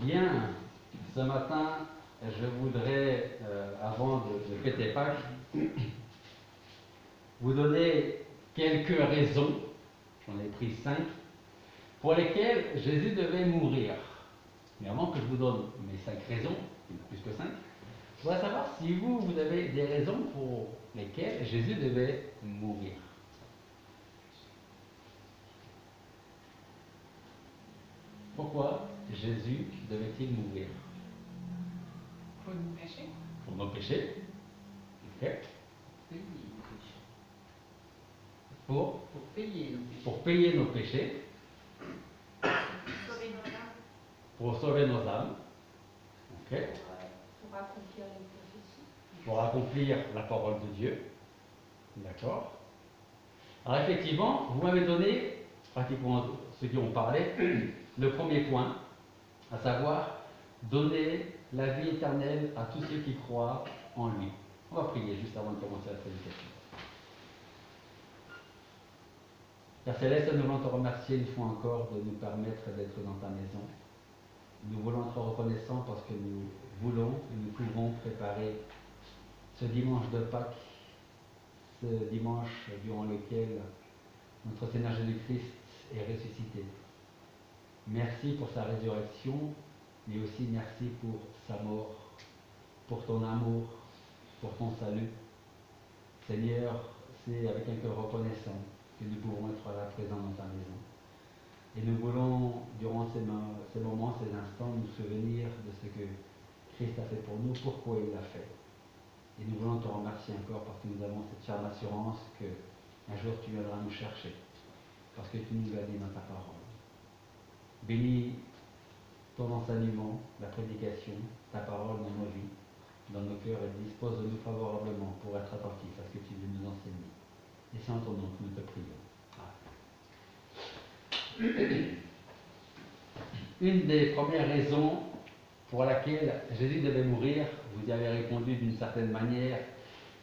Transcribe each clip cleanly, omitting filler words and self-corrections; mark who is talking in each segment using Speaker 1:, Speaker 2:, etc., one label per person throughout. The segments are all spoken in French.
Speaker 1: Bien, ce matin, je voudrais, avant de fêter Pâques, vous donner quelques raisons, j'en ai pris 5, pour lesquelles Jésus devait mourir. Mais avant que je vous donne mes 5 raisons, plus que 5, je voudrais savoir si vous avez des raisons pour lesquelles Jésus devait mourir. Pourquoi Jésus devait-il mourir?
Speaker 2: Pour nos péchés.
Speaker 1: Pour nos péchés. Ok. Pour
Speaker 2: payer nos péchés.
Speaker 1: Pour payer nos péchés.
Speaker 3: Sauver nos âmes.
Speaker 1: Pour sauver nos âmes. Ok.
Speaker 3: Pour accomplir les prophéties.
Speaker 1: Pour accomplir la parole de Dieu. D'accord. Alors effectivement, vous m'avez donné, pratiquement ceux qui ont parlé, le premier point, à savoir donner la vie éternelle à tous ceux qui croient en lui. On va prier juste avant de commencer la prédication. Père Céleste, nous voulons te remercier une fois encore de nous permettre d'être dans ta maison. Nous voulons être reconnaissants parce que nous voulons et nous pouvons préparer ce dimanche de Pâques, ce dimanche durant lequel notre Seigneur Jésus-Christ est ressuscité. Merci pour sa résurrection, mais aussi merci pour sa mort, pour ton amour, pour ton salut. Seigneur, c'est avec un cœur reconnaissant que nous pouvons être là présents dans ta maison. Et nous voulons, durant ces moments, ces instants, nous souvenir de ce que Christ a fait pour nous, pourquoi il l'a fait. Et nous voulons te remercier encore parce que nous avons cette ferme assurance qu'un jour tu viendras nous chercher, parce que tu nous l'as dit dans ta parole. Bénis ton enseignement, la prédication, ta parole dans nos vies, dans nos cœurs, et dispose-nous favorablement pour être attentifs à ce que tu veux nous enseigner. Et c'est en ton nom que nous te prions. Amen. Une des premières raisons pour laquelle Jésus devait mourir, vous y avez répondu d'une certaine manière,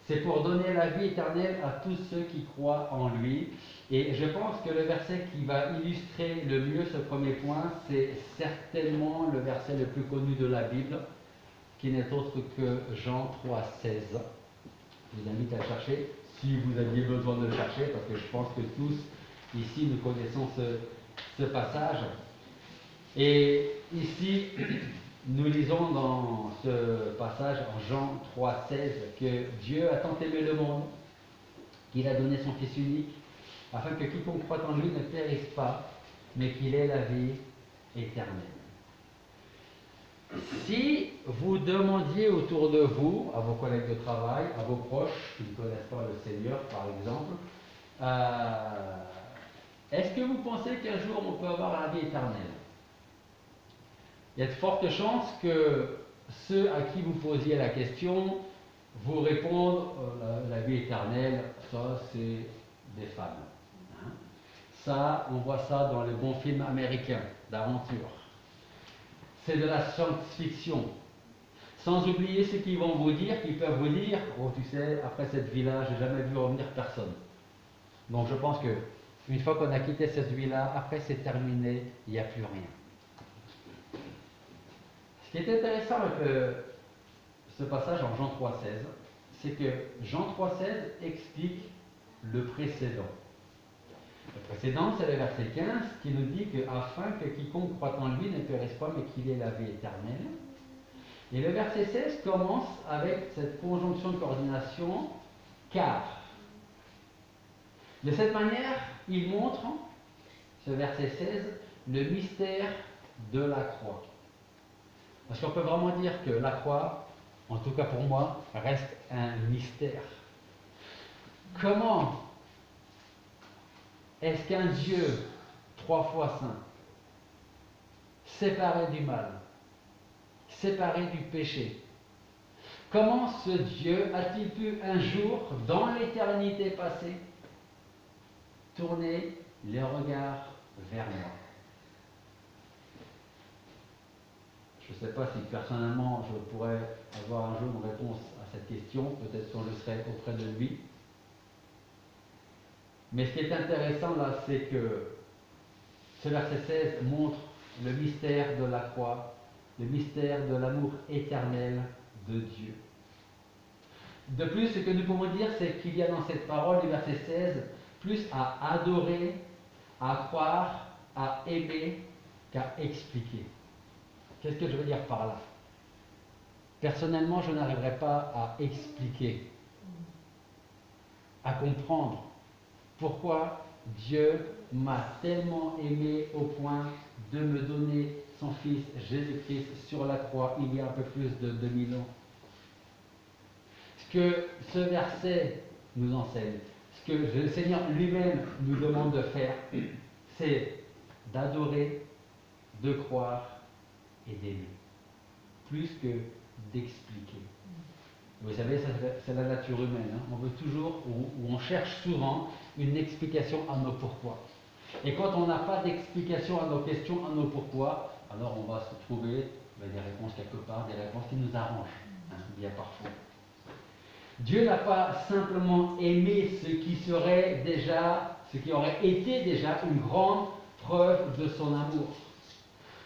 Speaker 1: c'est pour donner la vie éternelle à tous ceux qui croient en lui. Et je pense que le verset qui va illustrer le mieux ce premier point, c'est certainement le verset le plus connu de la Bible, qui n'est autre que Jean 3,16. Je vous invite à le chercher, si vous aviez besoin de le chercher, parce que je pense que tous ici nous connaissons ce passage. Et ici, nous lisons dans ce passage en Jean 3,16 que Dieu a tant aimé le monde qu'il a donné son Fils unique, afin que quiconque croit en lui ne périsse pas, mais qu'il ait la vie éternelle. Si vous demandiez autour de vous, à vos collègues de travail, à vos proches qui ne connaissent pas le Seigneur par exemple, est-ce que vous pensez qu'un jour on peut avoir la vie éternelle? Il y a de fortes chances que ceux à qui vous posiez la question vous répondent la vie éternelle, ça c'est des femmes. Hein? Ça, on voit ça dans les bons films américains d'aventure. C'est de la science-fiction. Sans oublier ce qu'ils vont vous dire, qu'ils peuvent vous dire, oh tu sais, après cette vie-là, j'ai jamais vu revenir personne. Donc je pense que une fois qu'on a quitté cette vie-là, après c'est terminé, il n'y a plus rien. Ce qui est intéressant avec ce passage en Jean 3,16, c'est que Jean 3,16 explique le précédent. Le précédent, c'est le verset 15 qui nous dit que afin que quiconque croit en lui ne périsse pas, mais qu'il ait la vie éternelle. Et le verset 16 commence avec cette conjonction de coordination car. De cette manière, il montre, ce verset 16, le mystère de la croix. Parce qu'on peut vraiment dire que la croix, en tout cas pour moi, reste un mystère. Comment est-ce qu'un Dieu 3 fois saint, séparé du mal, séparé du péché, comment ce Dieu a-t-il pu un jour, dans l'éternité passée, tourner les regards vers moi? Je ne sais pas si personnellement je pourrais avoir un jour une réponse à cette question, peut-être quand je serai auprès de lui. Mais ce qui est intéressant là, c'est que ce verset 16 montre le mystère de la croix le mystère de l'amour éternel de Dieu. De plus, ce que nous pouvons dire, c'est qu'il y a dans cette parole du verset 16 plus à adorer, à croire, à aimer qu'à expliquer. Qu'est-ce que je veux dire par là? Personnellement, je n'arriverai pas à expliquer, à comprendre pourquoi Dieu m'a tellement aimé au point de me donner son Fils Jésus-Christ sur la croix il y a un peu plus de 2000 ans. Ce que ce verset nous enseigne, ce que le Seigneur lui-même nous demande de faire, c'est d'adorer, de croire et d'aimer, plus que d'expliquer. Vous savez, c'est la nature humaine. Hein. On veut toujours, ou on cherche souvent, une explication à nos pourquoi. Et quand on n'a pas d'explication à nos questions, à nos pourquoi, alors on va se trouver des réponses quelque part, des réponses qui nous arrangent, hein, bien parfois. Dieu n'a pas simplement aimé ce qui aurait été déjà une grande preuve de son amour.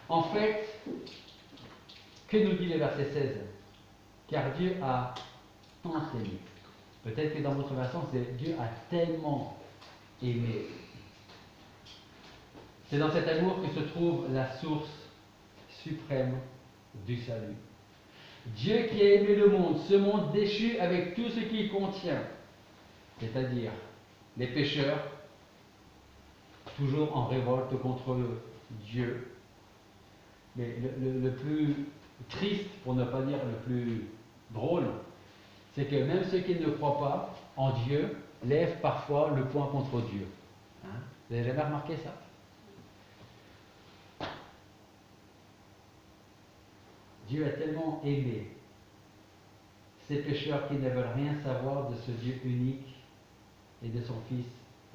Speaker 1: En fait, que nous dit le verset 16? Car Dieu a tant aimé. Peut-être que dans votre version, c'est Dieu a tellement aimé. C'est dans cet amour que se trouve la source suprême du salut. Dieu qui a aimé le monde, ce monde déchu avec tout ce qu'il contient, c'est-à-dire les pécheurs, toujours en révolte contre Dieu. Mais le plus triste, pour ne pas dire le plus drôle, c'est que même ceux qui ne croient pas en Dieu lèvent parfois le poing contre Dieu. Hein? Vous n'avez jamais remarqué ça? Dieu a tellement aimé ces pécheurs qui ne veulent rien savoir de ce Dieu unique et de son Fils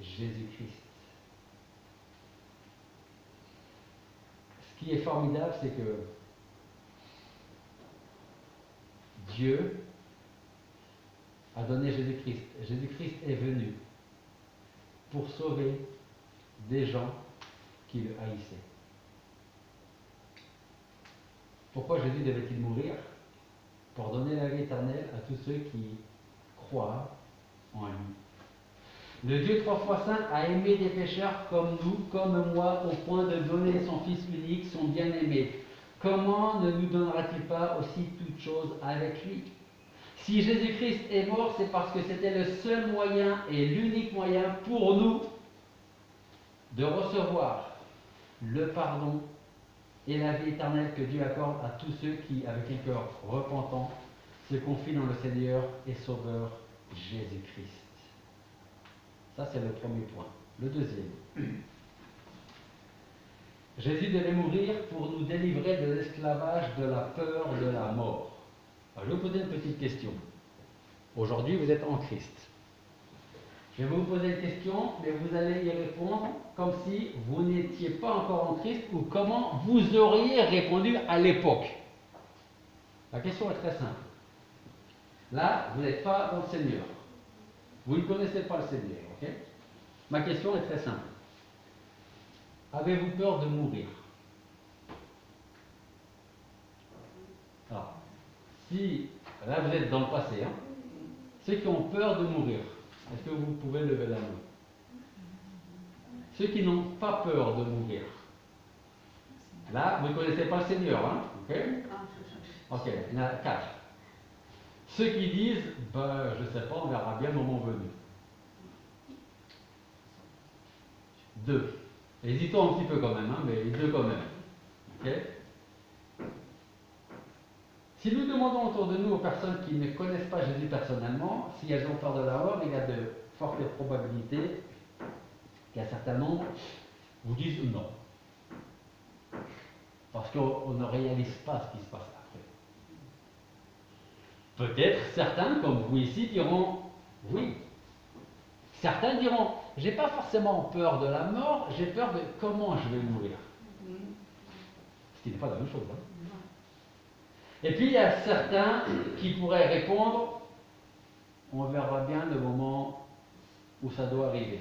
Speaker 1: Jésus-Christ. Ce qui est formidable, c'est que Dieu a donné Jésus-Christ. Jésus-Christ est venu pour sauver des gens qui le haïssaient. Pourquoi Jésus devait-il mourir? Pour donner la vie éternelle à tous ceux qui croient en lui. Le Dieu trois fois saint a aimé des pécheurs comme nous, comme moi, au point de donner son Fils unique, son bien-aimé. Comment ne nous donnera-t-il pas aussi toutes choses avec lui? Si Jésus-Christ est mort, c'est parce que c'était le seul moyen et l'unique moyen pour nous de recevoir le pardon et la vie éternelle que Dieu accorde à tous ceux qui, avec un cœur repentant, se confient dans le Seigneur et Sauveur Jésus-Christ. Ça, c'est le premier point. Le deuxième. Jésus devait mourir pour nous délivrer de l'esclavage, de la peur, de la mort. Alors, je vais vous poser une petite question. Aujourd'hui, vous êtes en Christ. Je vais vous poser une question, mais vous allez y répondre comme si vous n'étiez pas encore en Christ ou comment vous auriez répondu à l'époque. La question est très simple. Là, vous n'êtes pas dans le Seigneur. Vous ne connaissez pas le Seigneur, ok? Ma question est très simple. Avez-vous peur de mourir? Alors, si, là vous êtes dans le passé, hein, ceux qui ont peur de mourir, est-ce que vous pouvez lever la main? Ceux qui n'ont pas peur de mourir. Là, vous ne connaissez pas le Seigneur, hein, ok? Ok, il y en a 4. Ceux qui disent, ben, je ne sais pas, on verra bien le moment venu. 2. Hésitons un petit peu quand même, hein, mais 2 quand même. Ok? Si nous demandons autour de nous aux personnes qui ne connaissent pas Jésus personnellement, si elles ont peur de la mort, il y a de fortes probabilités qu'un certain nombre vous disent non. Parce qu'on ne réalise pas ce qui se passe après. Peut-être certains, comme vous ici, diront oui. Certains diront, j'ai pas forcément peur de la mort, j'ai peur de comment je vais mourir. Ce qui n'est pas la même chose. Hein. Et puis il y a certains qui pourraient répondre, on verra bien le moment où ça doit arriver.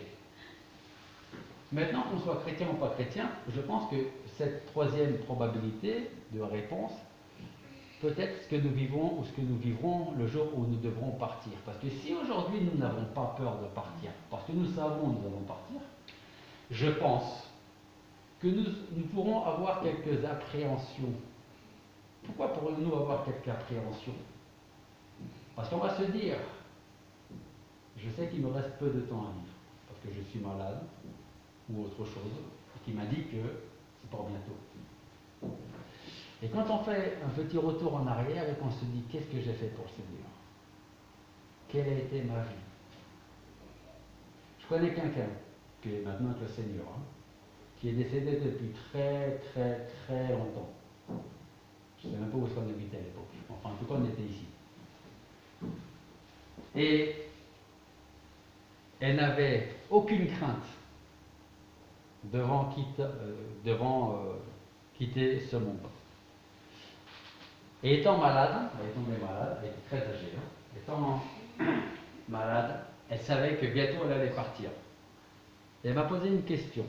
Speaker 1: Maintenant, qu'on soit chrétien ou pas chrétien, je pense que cette troisième probabilité de réponse peut être ce que nous vivons ou ce que nous vivrons le jour où nous devrons partir. Parce que si aujourd'hui nous n'avons pas peur de partir, parce que nous savons que nous allons partir, je pense que nous pourrons avoir quelques appréhensions. Pourquoi pourrions-nous avoir quelques appréhensions? Parce qu'on va se dire, je sais qu'il me reste peu de temps à vivre, parce que je suis malade, ou autre chose, et qui m'a dit que c'est pour bientôt. Et quand on fait un petit retour en arrière et qu'on se dit, qu'est-ce que j'ai fait pour le Seigneur? Quelle a été ma vie? Je connais quelqu'un, qui est maintenant avec le Seigneur, qui est décédé depuis très très très longtemps. Je ne sais même pas où est-ce qu'on habitait à l'époque. Enfin, en tout cas, on était ici. Et elle n'avait aucune crainte devant quitter ce monde. Et étant malade, elle est tombée malade, elle était très âgée, étant malade, elle savait que bientôt elle allait partir. Et elle m'a posé une question.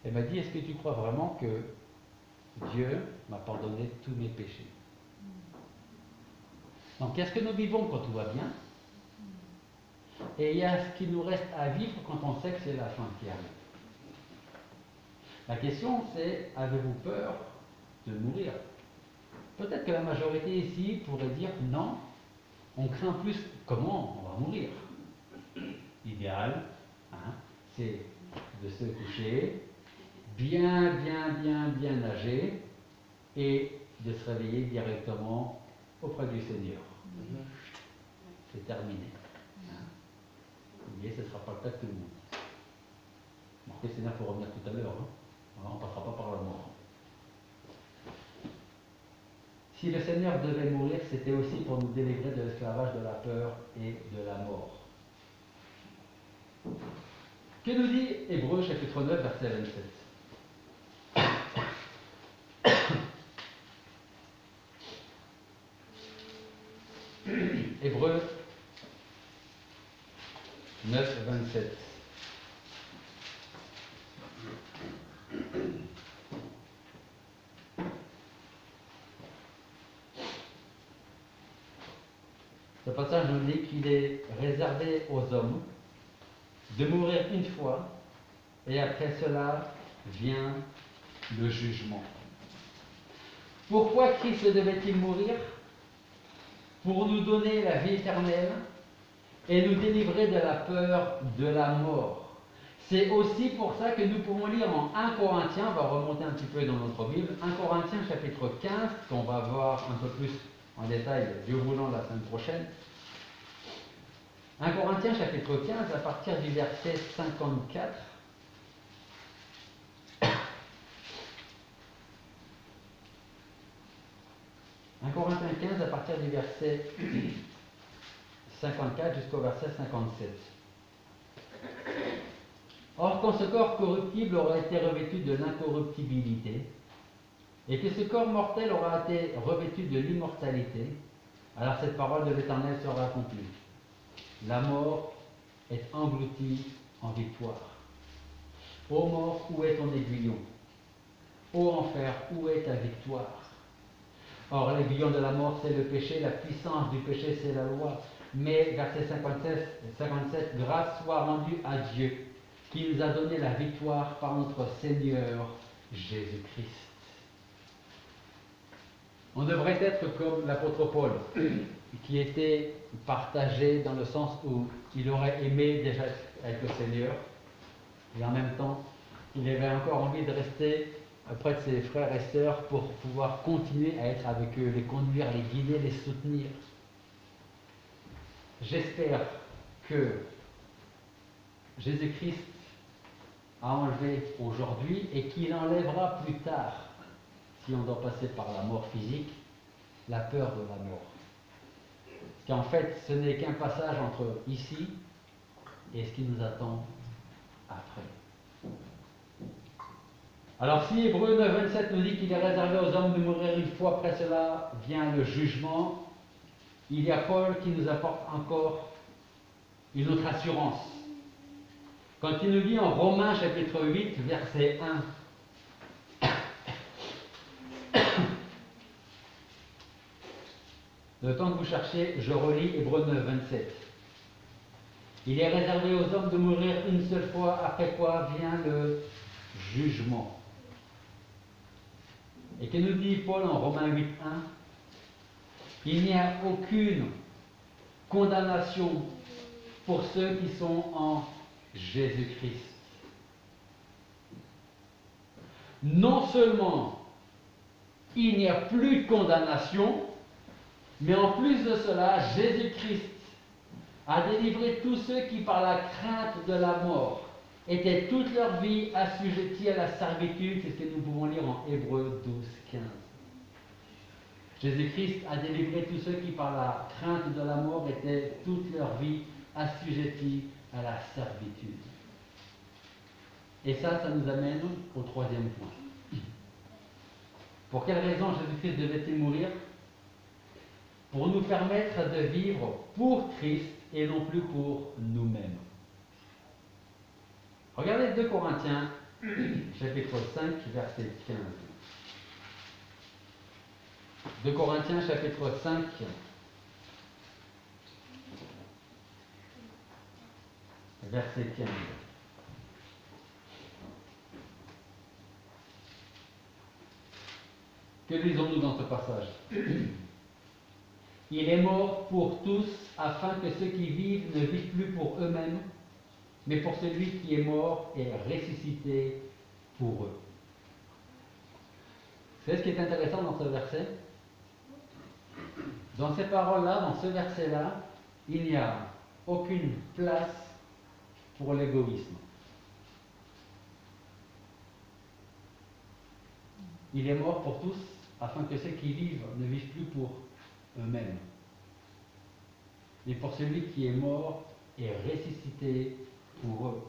Speaker 1: Elle m'a dit, est-ce que tu crois vraiment que Dieu m'a pardonné tous mes péchés? Donc, qu'est-ce que nous vivons quand tout va bien? Et il y a ce qui nous reste à vivre quand on sait que c'est la fin qui arrive. La question, c'est, avez-vous peur de mourir? Peut-être que la majorité ici pourrait dire, non, on craint plus comment on va mourir. L'idéal, c'est de se coucher, bien nager, et de se réveiller directement auprès du Seigneur. C'est terminé. Mais ce ne sera pas le cas de tout le monde. Le Seigneur faut revenir tout à l'heure. On ne passera pas par la mort. Si le Seigneur devait mourir, c'était aussi pour nous délivrer de l'esclavage, de la peur et de la mort. Que nous dit Hébreux chapitre 9, verset 27. Hébreux 9, 27. Ce passage nous dit qu'il est réservé aux hommes de mourir une fois, et après cela vient le jugement. Pourquoi Christ devait-il mourir? Pour nous donner la vie éternelle et nous délivrer de la peur de la mort. C'est aussi pour ça que nous pouvons lire en 1 Corinthiens, on va remonter un petit peu dans notre Bible, 1 Corinthiens chapitre 15, qu'on va voir un peu plus en détail, Dieu voulant, la semaine prochaine. 1 Corinthiens chapitre 15, à partir du verset 54. 1 Corinthiens 15, à partir du verset 54 jusqu'au verset 57. Or, quand ce corps corruptible aura été revêtu de l'incorruptibilité, et que ce corps mortel aura été revêtu de l'immortalité, alors cette parole de l'Éternel sera accomplie. La mort est engloutie en victoire. Ô mort, où est ton aiguillon? Ô enfer, où est ta victoire? Or, l'aiguillon de la mort, c'est le péché, la puissance du péché, c'est la loi. Mais, verset 57, grâce soit rendue à Dieu, qui nous a donné la victoire par notre Seigneur Jésus-Christ. On devrait être comme l'apôtre Paul, qui était partagé dans le sens où il aurait aimé déjà être avec le Seigneur, et en même temps, il avait encore envie de rester auprès de ses frères et sœurs pour pouvoir continuer à être avec eux, les conduire, les guider, les soutenir. J'espère que Jésus-Christ a enlevé aujourd'hui et qu'il enlèvera plus tard, si on doit passer par la mort physique, la peur de la mort. Parce qu'en fait, ce n'est qu'un passage entre ici et ce qui nous attend après. Alors si Hébreux 9, 27 nous dit qu'il est réservé aux hommes de mourir une fois, après cela vient le jugement, il y a Paul qui nous apporte encore une autre assurance. Quand il nous dit en Romains chapitre 8, verset 1, le temps que vous cherchez, je relis Hébreux 9, 27. Il est réservé aux hommes de mourir une seule fois, après quoi vient le jugement. Et que nous dit Paul en Romains 8, 1, il n'y a aucune condamnation pour ceux qui sont en Jésus-Christ. Non seulement il n'y a plus de condamnation, mais en plus de cela, Jésus-Christ a délivré tous ceux qui, par la crainte de la mort, étaient toute leur vie assujettis à la servitude. C'est ce que nous pouvons lire en Hébreux 12, 15. Jésus-Christ a délivré tous ceux qui, par la crainte de la mort, étaient toute leur vie assujettis à la servitude. Et ça nous amène au troisième point. Pour quelle raison Jésus-Christ devait-il mourir? Pour nous permettre de vivre pour Christ et non plus pour nous-mêmes. Regardez 2 Corinthiens, chapitre 5, verset 15. 2 Corinthiens, chapitre 5, verset 15. Que lisons-nous dans ce passage? Il est mort pour tous, afin que ceux qui vivent ne vivent plus pour eux-mêmes, mais pour celui qui est mort et ressuscité pour eux. Vous savez ce qui est intéressant dans ce verset? Dans ces paroles-là, dans ce verset-là, il n'y a aucune place pour l'égoïsme. Il est mort pour tous, afin que ceux qui vivent ne vivent plus pour eux-mêmes, mais pour celui qui est mort et ressuscité pour eux.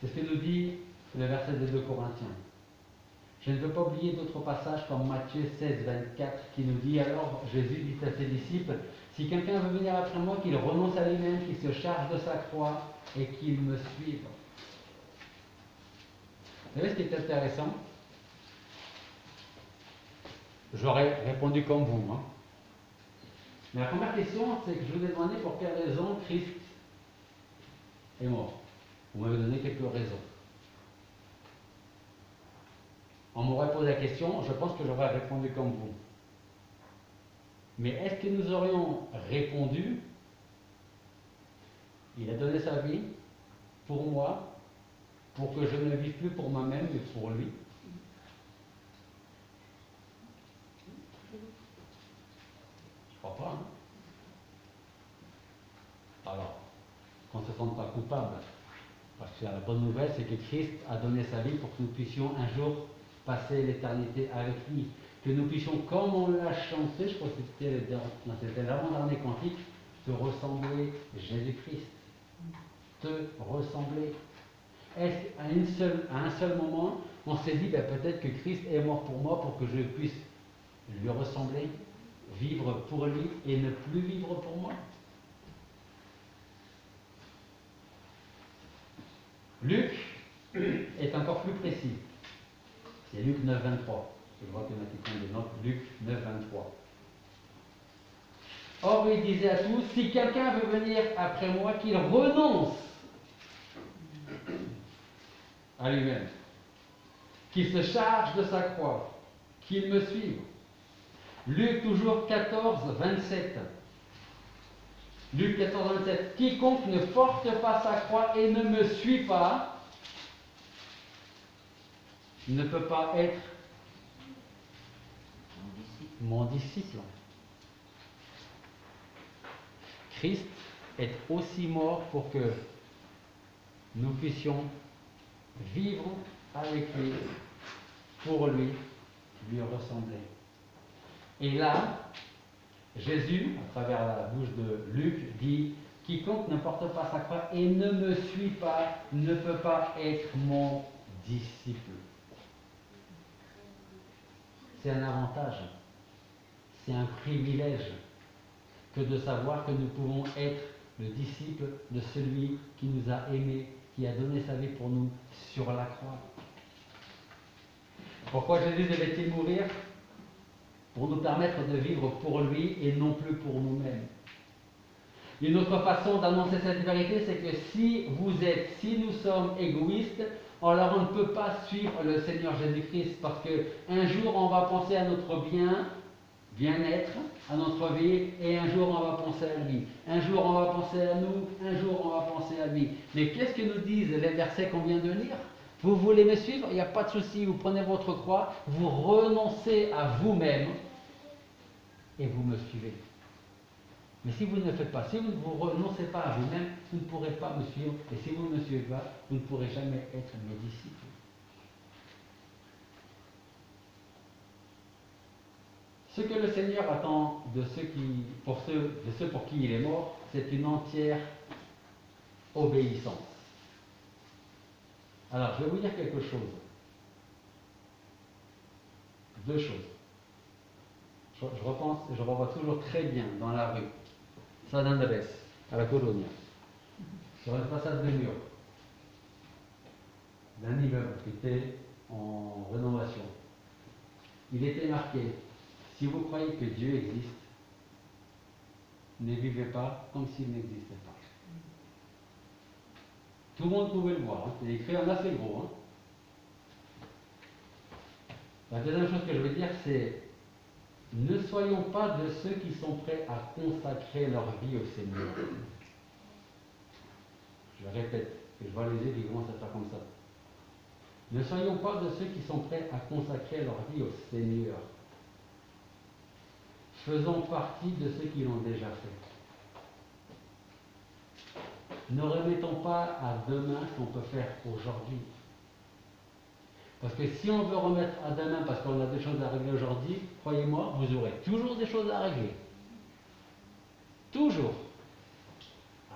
Speaker 1: C'est ce que nous dit le verset des 2 Corinthiens. Je ne veux pas oublier d'autres passages comme Matthieu 16, 24 qui nous dit: alors Jésus dit à ses disciples, si quelqu'un veut venir après moi, qu'il renonce à lui-même, qu'il se charge de sa croix et qu'il me suive. Vous savez ce qui est intéressant? J'aurais répondu comme vous. Mais la première question, c'est que je vous ai demandé pour quelle raison Christ est mort. Vous m'avez donné quelques raisons. On m'aurait posé la question, je pense que j'aurais répondu comme vous. Mais est-ce que nous aurions répondu, il a donné sa vie pour moi, pour que je ne vive plus pour moi-même, mais pour lui? Je crois pas. Alors, qu'on ne se sente pas coupable. Parce que la bonne nouvelle, c'est que Christ a donné sa vie pour que nous puissions un jour passer l'éternité avec lui. Que nous puissions, comme on l'a chanté, je crois que c'était l'avant-dernier cantique, te ressembler, Jésus-Christ. Te ressembler. Est-ce qu'à un seul moment, on s'est dit, peut-être que Christ est mort pour moi pour que je puisse lui ressembler, vivre pour lui et ne plus vivre pour moi? Luc est encore plus précis. C'est Luc 9, 23. Je vois qu'il y en a qui prennent des notes. Luc 9, 23. Or, il disait à tous, si quelqu'un veut venir après moi, qu'il renonce à lui-même, qu'il se charge de sa croix, qu'il me suive. Luc toujours 14, 27. Luc 14, 27. Quiconque ne porte pas sa croix et ne me suit pas, ne peut pas être mon disciple. Christ est aussi mort pour que nous puissions vivre avec lui, pour lui, lui ressembler. Et là, Jésus, à travers la bouche de Luc, dit: quiconque ne porte pas sa croix et ne me suit pas ne peut pas être mon disciple. C'est un avantage, c'est un privilège que de savoir que nous pouvons être le disciple de celui qui nous a aimés, qui a donné sa vie pour nous sur la croix. Pourquoi Jésus devait-il mourir? Pour nous permettre de vivre pour lui et non plus pour nous-mêmes. Une autre façon d'annoncer cette vérité, c'est que si nous sommes égoïstes, alors on ne peut pas suivre le Seigneur Jésus-Christ parce qu'un jour on va penser à notre bien-être, à notre vie, et un jour on va penser à lui. Un jour on va penser à nous, un jour on va penser à lui. Mais qu'est-ce que nous disent les versets qu'on vient de lire? Vous voulez me suivre? Il n'y a pas de souci, vous prenez votre croix, vous renoncez à vous-même et vous me suivez. Mais si vous ne le faites pas, si vous ne vous renoncez pas à vous-même, vous ne pourrez pas me suivre. Et si vous ne me suivez pas, vous ne pourrez jamais être mes disciples. Ce que le Seigneur attend de ceux pour qui il est mort, c'est une entière obéissance. Alors, je vais vous dire quelque chose. Deux choses. Je revois toujours très bien dans la rue, San Andrés, à la Colonia, sur une façade de mur, d'un immeuble qui était en rénovation. Il était marqué: si vous croyez que Dieu existe, ne vivez pas comme s'il n'existait pas. Tout le monde pouvait le voir, hein. C'est écrit en assez gros. Hein. La deuxième chose que je veux dire, c'est: ne soyons pas de ceux qui sont prêts à consacrer leur vie au Seigneur. Je le répète, que je vois les yeux qui commencent à faire comme ça. Ne soyons pas de ceux qui sont prêts à consacrer leur vie au Seigneur. Faisons partie de ceux qui l'ont déjà fait. Ne remettons pas à demain ce qu'on peut faire aujourd'hui. Parce que si on veut remettre à demain parce qu'on a des choses à régler aujourd'hui, croyez-moi, vous aurez toujours des choses à régler. Toujours.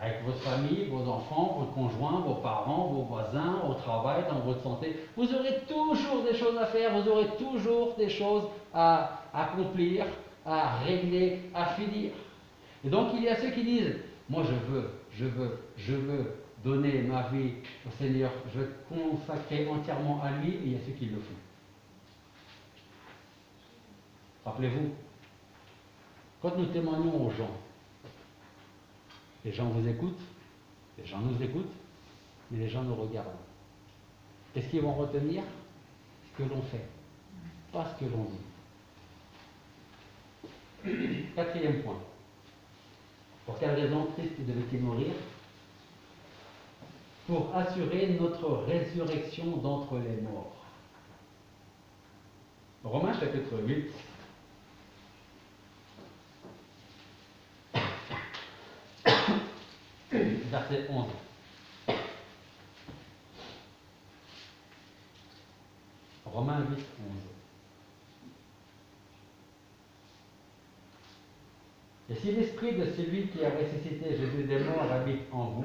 Speaker 1: Avec votre famille, vos enfants, vos conjoints, vos parents, vos voisins, au travail, dans votre santé. Vous aurez toujours des choses à faire, vous aurez toujours des choses à accomplir, à régler, à finir. Et donc il y a ceux qui disent: moi je veux donner ma vie au Seigneur, je veux consacrer entièrement à lui, et il y a ceux qui le font. Rappelez-vous, quand nous témoignons aux gens, les gens vous écoutent, les gens nous écoutent, mais les gens nous regardent. Qu'est-ce qu'ils vont retenir? Ce que l'on fait, pas ce que l'on dit. Quatrième point. Pour quelle raison Christ devait-il mourir? Pour assurer notre résurrection d'entre les morts. Romains chapitre 8. Verset 11. Romains 8, 11. Et si l'esprit de celui qui a ressuscité Jésus des morts habite en vous,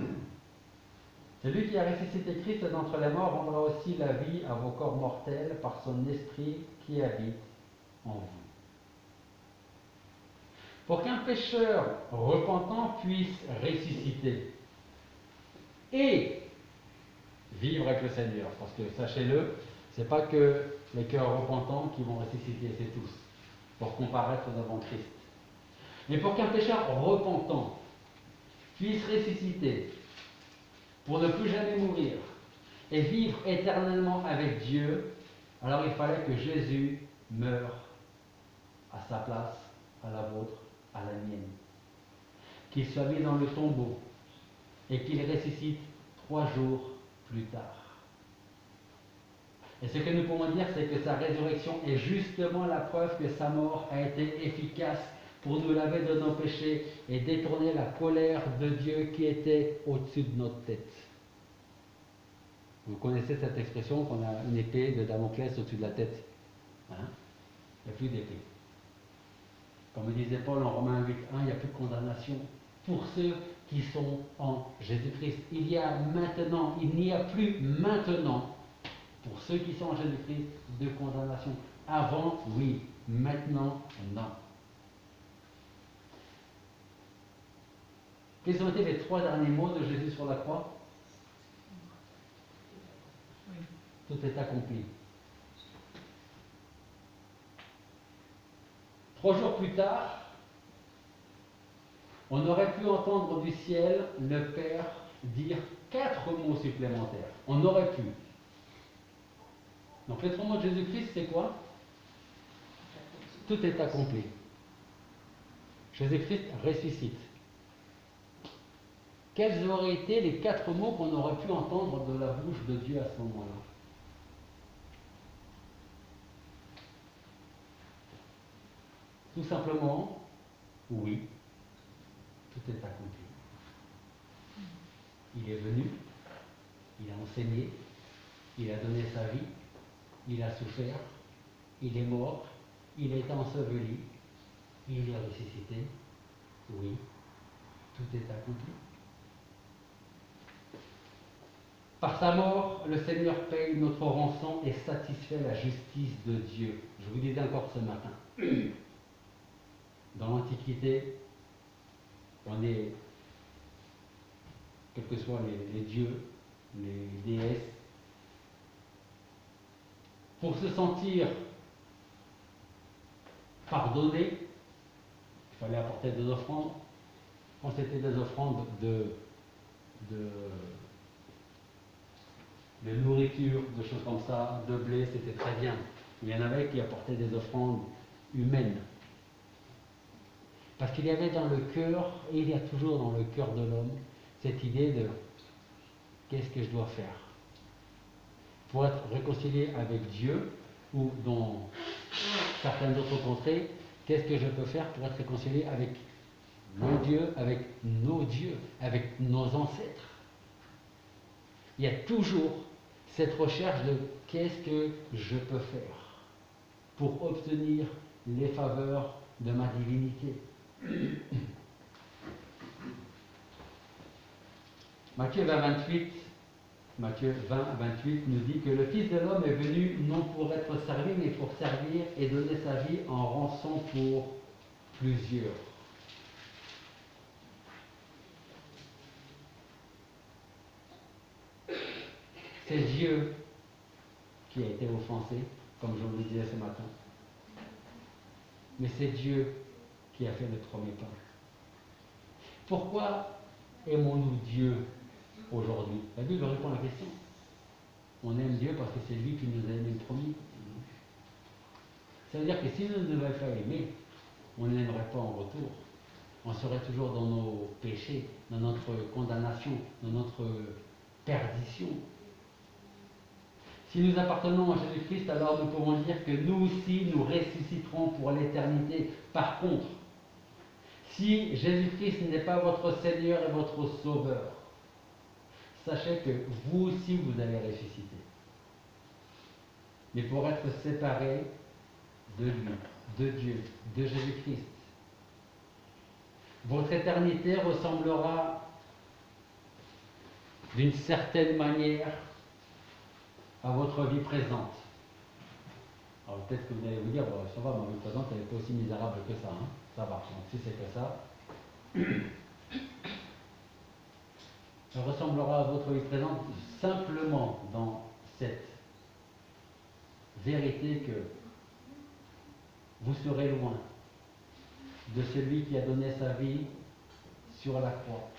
Speaker 1: celui qui a ressuscité Christ d'entre les morts rendra aussi la vie à vos corps mortels par son esprit qui habite en vous. Pour qu'un pécheur repentant puisse ressusciter et vivre avec le Seigneur, parce que sachez-le, ce n'est pas que les cœurs repentants qui vont ressusciter, c'est tous, pour comparaître devant Christ. Mais pour qu'un pécheur repentant puisse ressusciter, pour ne plus jamais mourir et vivre éternellement avec Dieu, alors il fallait que Jésus meure à sa place, à la vôtre, à la mienne. Qu'il soit mis dans le tombeau et qu'il ressuscite 3 jours plus tard. Et ce que nous pouvons dire, c'est que sa résurrection est justement la preuve que sa mort a été efficace pour nous laver de nos péchés et détourner la colère de Dieu qui était au-dessus de notre tête. Vous connaissez cette expression qu'on a une épée de Damoclès au-dessus de la tête. Hein? Il n'y a plus d'épée. Comme disait Paul en Romains 8, 1, il n'y a plus de condamnation pour ceux qui sont en Jésus-Christ. Il n'y a plus maintenant, pour ceux qui sont en Jésus-Christ, de condamnation. Avant, oui. Maintenant, non. Quels ont été les 3 derniers mots de Jésus sur la croix?
Speaker 2: Oui.
Speaker 1: Tout est accompli. 3 jours plus tard, on aurait pu entendre du ciel le Père dire 4 mots supplémentaires. On aurait pu. Donc les 3 mots de Jésus-Christ, c'est quoi? Tout est accompli. Jésus-Christ ressuscite. Quels auraient été les 4 mots qu'on aurait pu entendre de la bouche de Dieu à ce moment-là? Tout simplement, oui, tout est accompli. Il est venu, il a enseigné, il a donné sa vie, il a souffert, il est mort, il a été enseveli, il est ressuscité. Oui, tout est accompli. Par sa mort, le Seigneur paye notre rançon et satisfait la justice de Dieu. Je vous disais encore ce matin, dans l'Antiquité, on est, quels que soient les dieux, les déesses, pour se sentir pardonné, il fallait apporter des offrandes. Quand c'était des offrandes de nourriture, de choses comme ça, de blé, c'était très bien. Il y en avait qui apportaient des offrandes humaines. Parce qu'il y avait dans le cœur, et il y a toujours dans le cœur de l'homme, cette idée de qu'est-ce que je dois faire pour être réconcilié avec Dieu, ou dans certaines autres contrées, qu'est-ce que je peux faire pour être réconcilié avec mon Dieu, avec nos dieux, avec nos ancêtres. Il y a toujours cette recherche de qu'est-ce que je peux faire pour obtenir les faveurs de ma divinité. Matthieu 20, 28 nous dit que le Fils de l'homme est venu non pour être servi, mais pour servir et donner sa vie en rançon pour plusieurs. C'est Dieu qui a été offensé, comme je vous le disais ce matin. Mais c'est Dieu qui a fait le premier pas. Pourquoi aimons-nous Dieu aujourd'hui? La Bible répond à la question. On aime Dieu parce que c'est lui qui nous a aimés le premier. Ça veut dire que si nous ne l'avons pas aimé, on ne l'aimerait pas en retour. On serait toujours dans nos péchés, dans notre condamnation, dans notre perdition. Si nous appartenons à Jésus-Christ, alors nous pouvons dire que nous aussi, nous ressusciterons pour l'éternité. Par contre, si Jésus-Christ n'est pas votre Seigneur et votre Sauveur, sachez que vous aussi, vous allez ressusciter. Mais pour être séparés de lui, de Dieu, de Jésus-Christ. Votre éternité ressemblera d'une certaine manière à votre vie présente. Alors peut-être que vous allez vous dire, bon, ça va, ma vie présente, elle n'est pas aussi misérable que ça. Hein. Ça va, donc si c'est que ça. Elle ressemblera à votre vie présente simplement dans cette vérité que vous serez loin de celui qui a donné sa vie sur la croix.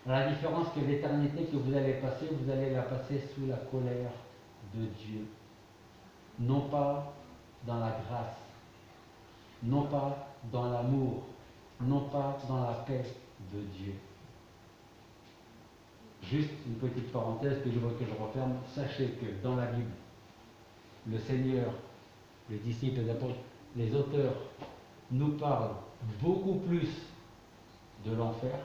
Speaker 1: À la différence que l'éternité que vous allez passer, vous allez la passer sous la colère de Dieu. Non pas dans la grâce, non pas dans l'amour, non pas dans la paix de Dieu. Juste une petite parenthèse que je referme. Sachez que dans la Bible, le Seigneur, les disciples, les apôtres, les auteurs nous parlent beaucoup plus de l'enfer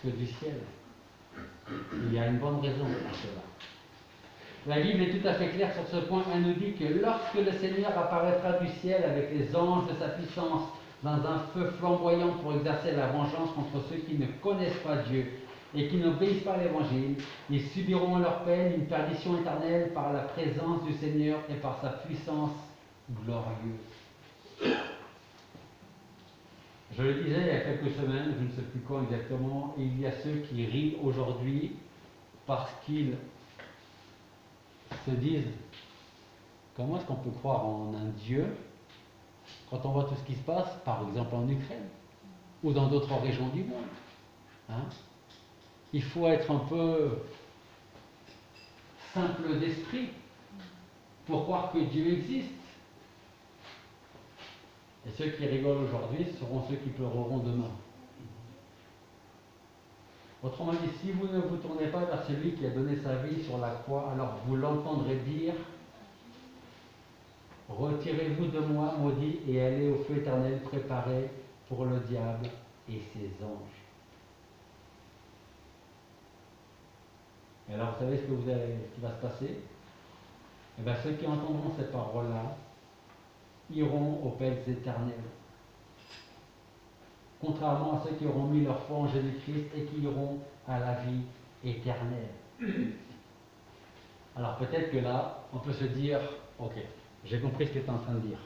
Speaker 1: que du ciel. Il y a une bonne raison pour cela. La Bible est tout à fait claire sur ce point. Elle nous dit que lorsque le Seigneur apparaîtra du ciel avec les anges de sa puissance dans un feu flamboyant pour exercer la vengeance contre ceux qui ne connaissent pas Dieu et qui n'obéissent pas à l'Évangile, ils subiront leur peine, une perdition éternelle par la présence du Seigneur et par sa puissance glorieuse. Je le disais il y a quelques semaines, je ne sais plus quand exactement, il y a ceux qui rient aujourd'hui parce qu'ils se disent comment est-ce qu'on peut croire en un Dieu quand on voit tout ce qui se passe, par exemple en Ukraine ou dans d'autres régions du monde. Hein? Il faut être un peu simple d'esprit pour croire que Dieu existe. Et ceux qui rigolent aujourd'hui seront ceux qui pleureront demain. Autrement dit, si vous ne vous tournez pas vers celui qui a donné sa vie sur la croix, alors vous l'entendrez dire « Retirez-vous de moi, maudit, et allez au feu éternel préparé pour le diable et ses anges. » Et alors, vous savez ce qui va se passer? Eh bien, ceux qui entendront ces paroles-là iront aux peines éternelles. Contrairement à ceux qui auront mis leur foi en Jésus-Christ et qui iront à la vie éternelle. Alors peut-être que là, on peut se dire, ok, j'ai compris ce que tu es en train de dire.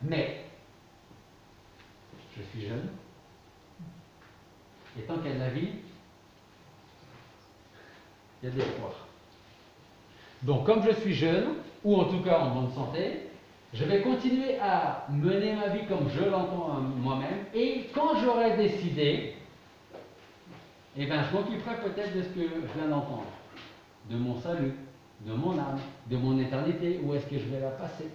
Speaker 1: Mais, je suis jeune, et tant qu'il y a de la vie, il y a de l'espoir. Donc comme je suis jeune, ou en tout cas en bonne santé, je vais continuer à mener ma vie comme je l'entends moi-même, et quand j'aurai décidé, eh bien, je m'occuperai peut-être de ce que je viens d'entendre, de mon salut, de mon âme, de mon éternité, où est-ce que je vais la passer.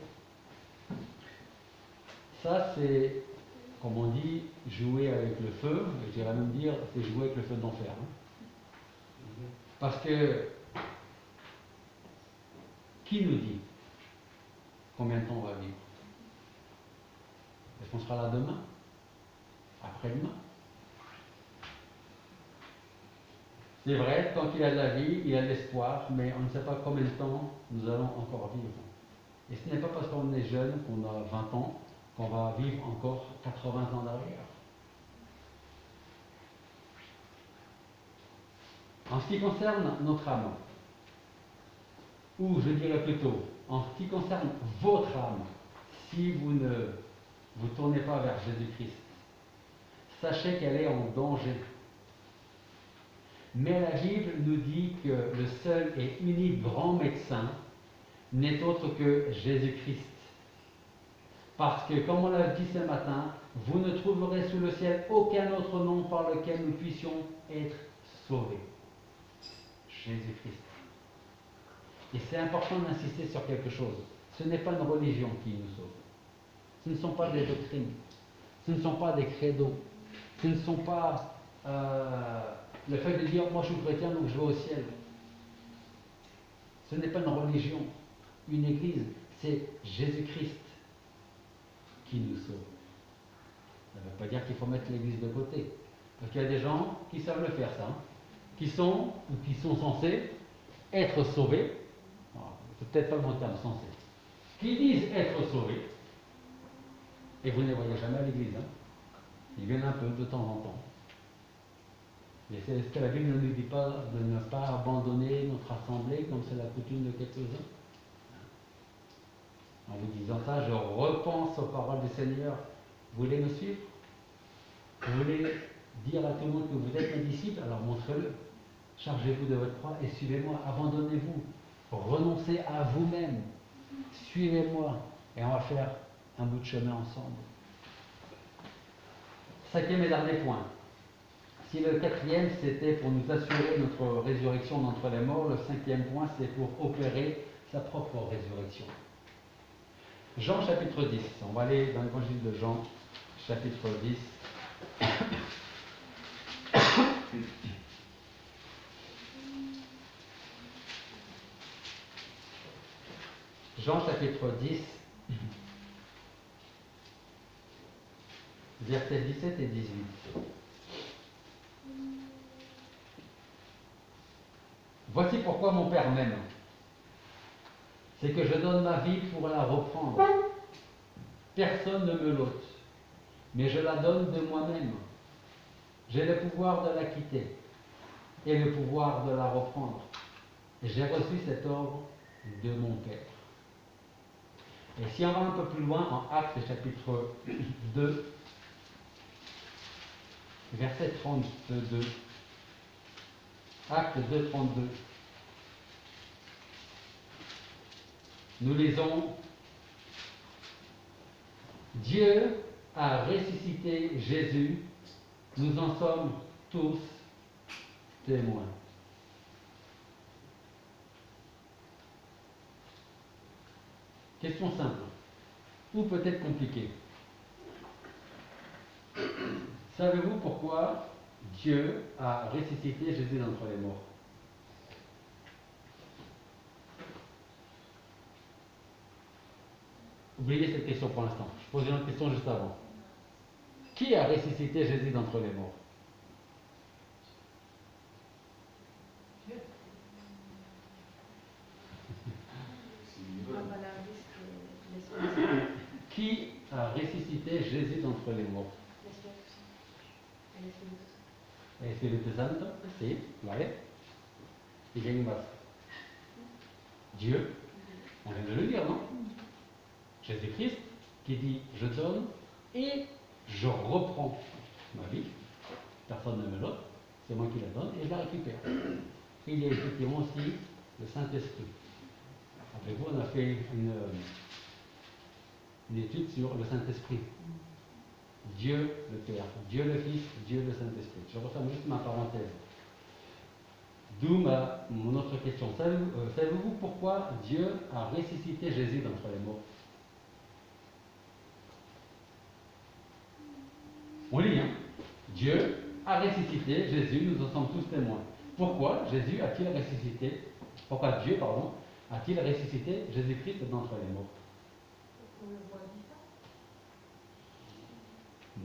Speaker 1: Ça, c'est, comme on dit, jouer avec le feu, je dirais même dire, c'est jouer avec le feu de l'enfer. Hein. Parce que, qui nous dit combien de temps on va vivre? Est-ce qu'on sera là demain? Après-demain? C'est vrai, tant qu'il y a de la vie, il y a de l'espoir, mais on ne sait pas combien de temps nous allons encore vivre. Et ce n'est pas parce qu'on est jeune, qu'on a 20 ans, qu'on va vivre encore 80 ans derrière. En ce qui concerne notre âme, ou je dirais plutôt, en ce qui concerne votre âme, si vous ne vous tournez pas vers Jésus-Christ, sachez qu'elle est en danger. Mais la Bible nous dit que le seul et unique grand médecin n'est autre que Jésus-Christ. Parce que, comme on l'a dit ce matin, vous ne trouverez sous le ciel aucun autre nom par lequel nous puissions être sauvés. Jésus-Christ. Et c'est important d'insister sur quelque chose. Ce n'est pas une religion qui nous sauve. Ce ne sont pas des doctrines. Ce ne sont pas des credos. Ce ne sont pas le fait de dire « moi je suis chrétien donc je vais au ciel ». Ce n'est pas une religion, une église. C'est Jésus-Christ qui nous sauve. Ça ne veut pas dire qu'il faut mettre l'église de côté. Parce qu'il y a des gens qui savent le faire, ça. Hein, qui sont censés être sauvés. C'est peut-être pas le bon terme, censé. Qui disent être sauvés. Et vous ne les voyez jamais à l'église. Hein. Ils viennent un peu de temps en temps. Mais c'est ce que la Bible ne nous dit pas de ne pas abandonner notre assemblée comme c'est la coutume de quelques-uns. En vous disant ça, je repense aux paroles du Seigneur. Vous voulez me suivre? Vous voulez dire à tout le monde que vous êtes mes disciples? Alors montrez-le. Chargez-vous de votre croix et suivez-moi. Abandonnez-vous. Renoncez à vous-même. Suivez-moi. Et on va faire un bout de chemin ensemble. 5e et dernier point. Si le 4e c'était pour nous assurer notre résurrection d'entre les morts, le 5e point c'est pour opérer sa propre résurrection. Jean chapitre 10. On va aller dans l'évangile de Jean chapitre 10. Jean chapitre 10, versets 17 et 18. Voici pourquoi mon Père m'aime. C'est que je donne ma vie pour la reprendre. Personne ne me l'ôte, mais je la donne de moi-même. J'ai le pouvoir de la quitter et le pouvoir de la reprendre. J'ai reçu cet ordre de mon Père. Et si on va un peu plus loin, en Actes chapitre 2, verset 32. Acte 2, 32. Nous lisons: Dieu a ressuscité Jésus, nous en sommes tous témoins. Question simple, ou peut-être compliquée. Savez-vous pourquoi Dieu a ressuscité Jésus d'entre les morts? Oubliez cette question pour l'instant. Je pose une autre question juste avant. Qui a ressuscité Jésus d'entre les morts? Qui a ressuscité Jésus d'entre les morts? El Espíritu Santo, sí, ¿vale? ¿Y quién más? Dieu, on vient de le dire, non? Jésus-Christ qui dit: je donne et je reprends ma vie. Personne ne me l'autre, c'est moi qui la donne et je la récupère. Et il y a effectivement aussi le Saint-Esprit. Avec vous, on a fait une étude sur le Saint-Esprit. Dieu le Père, Dieu le Fils, Dieu le Saint-Esprit. Je referme juste ma parenthèse. D'où mon autre question. Savez-vous pourquoi Dieu a ressuscité Jésus d'entre les morts? On lit, hein? Dieu a ressuscité Jésus, nous en sommes tous témoins. Pourquoi Jésus a-t-il ressuscité? Pourquoi Dieu, pardon, a-t-il ressuscité Jésus-Christ d'entre les morts?
Speaker 3: On le voit vivant.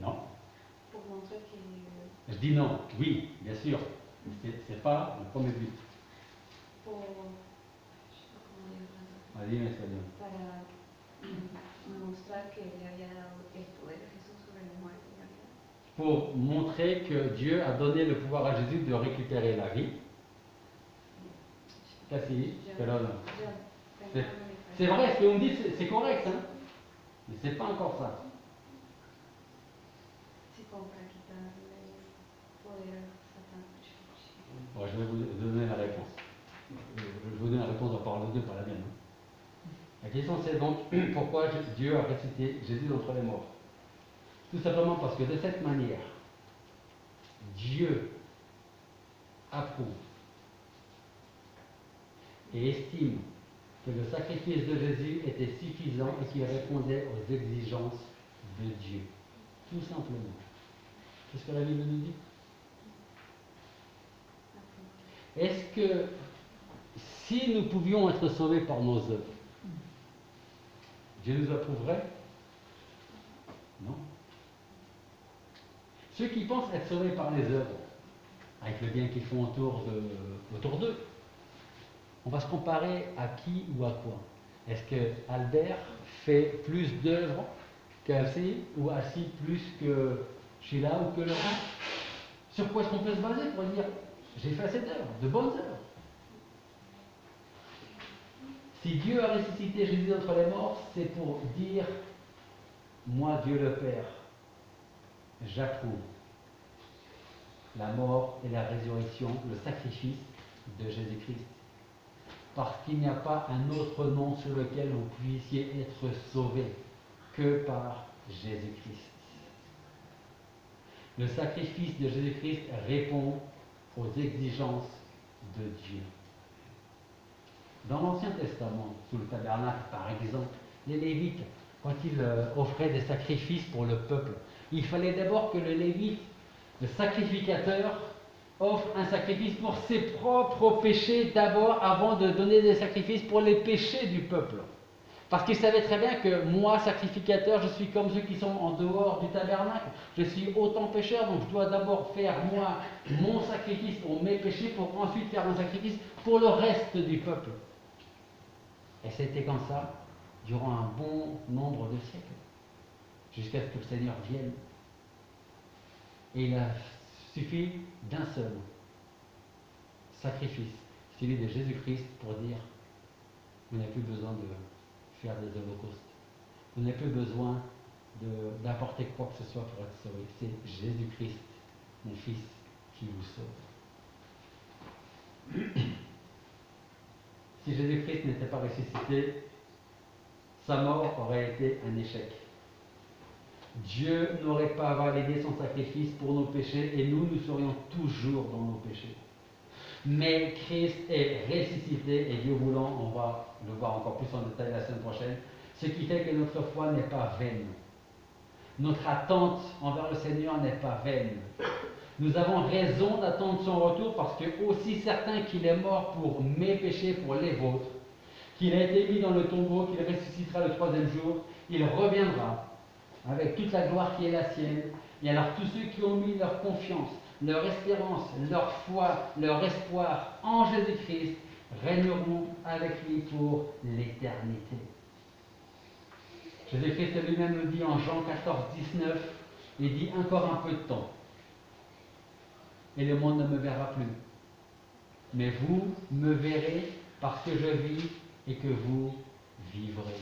Speaker 1: Non.
Speaker 3: Pour montrer que.
Speaker 1: Je dis non, oui, bien sûr. Mais ce n'est pas le premier but.
Speaker 3: Pour. Je sais pas comment dire.
Speaker 1: Allez, en espagnol.
Speaker 3: Para mostrar que le había dado el poder de Jesús sobre la muerte y la vida.
Speaker 1: Pour montrer que Dieu a donné le pouvoir à Jésus de récupérer la vie. Casi, pero no. C'est vrai, ce que vous me dites, c'est correct, hein? Mais c'est pas encore ça.
Speaker 3: C'est comme para quitarle poder a Satan.
Speaker 1: Bon, je vais vous donner la réponse. Je vais vous donner la réponse en parlant de Dieu, pas la mienne. Hein. La question c'est donc pourquoi Dieu a ressuscité Jésus d'entre les morts. Tout simplement parce que de cette manière, Dieu approuve et estime que le sacrifice de Jésus était suffisant et qu'il répondait aux exigences de Dieu. Tout simplement. Qu'est-ce que la Bible nous dit? Est-ce que si nous pouvions être sauvés par nos œuvres, Dieu nous approuverait? Non. Ceux qui pensent être sauvés par les œuvres, avec le bien qu'ils font autour d'eux, on va se comparer à qui ou à quoi? Est-ce que Albert fait plus d'œuvres qu'Alcy, ou Alcy plus que Sheila ou que Laurent? Sur quoi est-ce qu'on peut se baser pour dire j'ai fait assez d'œuvres, de bonnes œuvres? Si Dieu a ressuscité Jésus d'entre les morts, c'est pour dire moi, Dieu le Père, j'approuve la mort et la résurrection, le sacrifice de Jésus-Christ. Parce qu'il n'y a pas un autre nom sur lequel vous puissiez être sauvés que par Jésus-Christ. Le sacrifice de Jésus-Christ répond aux exigences de Dieu. Dans l'Ancien Testament, sous le tabernacle par exemple, les Lévites, quand ils offraient des sacrifices pour le peuple, il fallait d'abord que le Lévite, le sacrificateur, offre un sacrifice pour ses propres péchés d'abord, avant de donner des sacrifices pour les péchés du peuple. Parce qu'il savait très bien que moi, sacrificateur, je suis comme ceux qui sont en dehors du tabernacle. Je suis autant pécheur, donc je dois d'abord faire moi mon sacrifice pour mes péchés, pour ensuite faire un sacrifice pour le reste du peuple. Et c'était comme ça durant un bon nombre de siècles, jusqu'à ce que le Seigneur vienne. Et il a suffi d'un seul sacrifice, celui de Jésus-Christ, pour dire vous n'avez plus besoin de faire des holocaustes. Vous n'avez plus besoin d'apporter quoi que ce soit pour être sauvé. C'est Jésus-Christ mon Fils qui vous sauve. Si Jésus-Christ n'était pas ressuscité, sa mort aurait été un échec. Dieu n'aurait pas validé son sacrifice pour nos péchés et nous serions toujours dans nos péchés. Mais Christ est ressuscité et Dieu voulant, on va le voir encore plus en détail la semaine prochaine, ce qui fait que notre foi n'est pas vaine. Notre attente envers le Seigneur n'est pas vaine. Nous avons raison d'attendre son retour parce que aussi certain qu'il est mort pour mes péchés, pour les vôtres, qu'il a été mis dans le tombeau, qu'il ressuscitera le troisième jour, il reviendra avec toute la gloire qui est la sienne. Et alors tous ceux qui ont mis leur confiance, leur espérance, leur foi, leur espoir en Jésus-Christ régneront avec lui pour l'éternité. Jésus-Christ lui-même nous dit en Jean 14, 19, il dit encore un peu de temps. Et le monde ne me verra plus. Mais vous me verrez parce que je vis et que vous vivrez.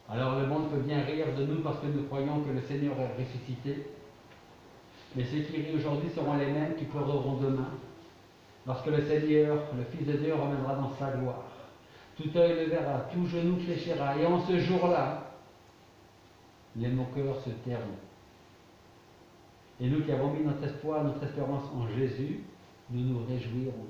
Speaker 1: Alors le monde peut bien rire de nous parce que nous croyons que le Seigneur est ressuscité. Mais ceux qui rient aujourd'hui seront les mêmes qui pleureront demain, lorsque le Seigneur, le Fils de Dieu, reviendra dans sa gloire. Tout œil le verra, tout genou fléchira, et en ce jour-là, les moqueurs se tairont. Et nous qui avons mis notre espoir, notre espérance en Jésus, nous nous réjouirons.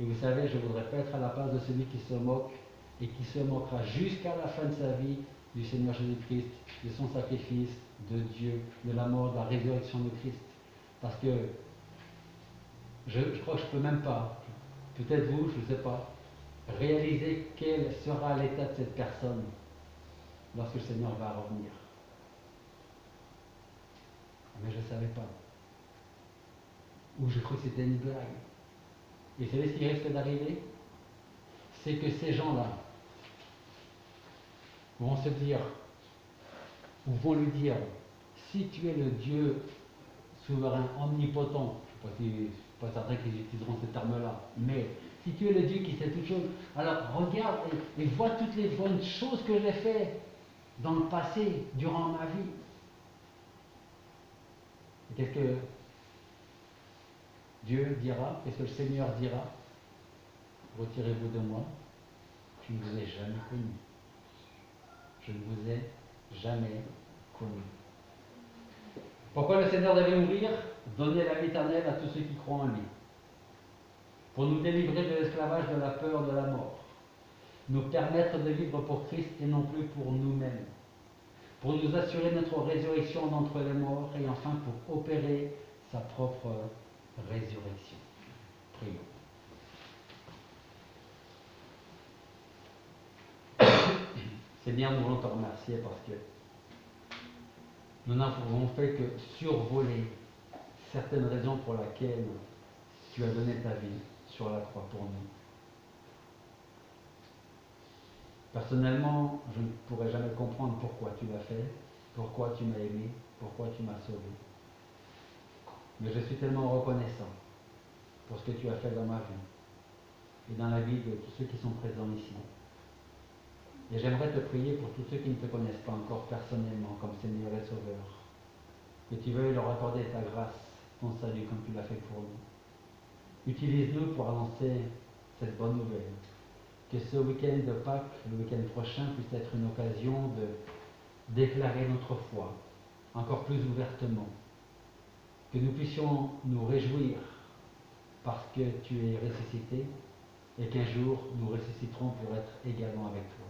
Speaker 1: Et vous savez, je ne voudrais pas être à la place de celui qui se moque et qui se moquera jusqu'à la fin de sa vie du Seigneur Jésus-Christ, de son sacrifice, de Dieu, de la mort, de la résurrection de Christ. Parce que je crois que je ne peux même pas, peut-être vous, je ne sais pas, réaliser quel sera l'état de cette personne lorsque le Seigneur va revenir. Mais je ne savais pas. Ou je crois que c'était une blague. Et vous savez ce qui risque d'arriver? C'est que ces gens-là vont se dire, ou vont lui dire, si tu es le Dieu souverain, omnipotent, je ne suis pas certain qu'ils utiliseront ce terme-là, mais si tu es le Dieu qui sait toutes choses, alors regarde et vois toutes les bonnes choses que j'ai faites dans le passé, durant ma vie. Et qu'est-ce que Dieu dira, qu'est-ce que le Seigneur dira? Retirez-vous de moi, je ne vous ai jamais connu. Je ne vous ai jamais connu. Pourquoi le Seigneur devait mourir? Donner la vie éternelle à tous ceux qui croient en lui. Pour nous délivrer de l'esclavage, de la peur, de la mort. Nous permettre de vivre pour Christ et non plus pour nous-mêmes. Pour nous assurer notre résurrection d'entre les morts et enfin pour opérer sa propre résurrection. Prions. Seigneur, nous voulons te remercier parce que nous n'avons fait que survoler certaines raisons pour lesquelles tu as donné ta vie sur la croix pour nous. Personnellement, je ne pourrais jamais comprendre pourquoi tu l'as fait, pourquoi tu m'as aimé, pourquoi tu m'as sauvé. Mais je suis tellement reconnaissant pour ce que tu as fait dans ma vie et dans la vie de tous ceux qui sont présents ici. Et j'aimerais te prier pour tous ceux qui ne te connaissent pas encore personnellement comme Seigneur et Sauveur. Que tu veuilles leur accorder ta grâce, ton salut comme tu l'as fait pour nous. Utilise-nous pour annoncer cette bonne nouvelle. Que ce week-end de Pâques, le week-end prochain, puisse être une occasion de déclarer notre foi encore plus ouvertement. Que nous puissions nous réjouir parce que tu es ressuscité et qu'un jour nous ressusciterons pour être également avec toi.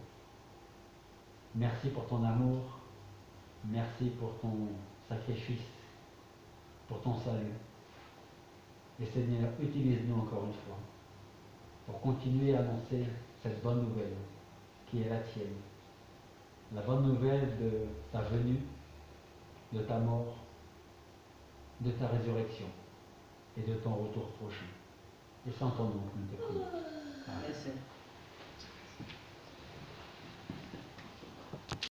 Speaker 1: Merci pour ton amour, merci pour ton sacrifice, pour ton salut. Et Seigneur, utilise-nous encore une fois pour continuer à annoncer cette bonne nouvelle qui est la tienne. La bonne nouvelle de ta venue, de ta mort, de ta résurrection et de ton retour prochain. Et sans ton nom, nous te prions. Amen.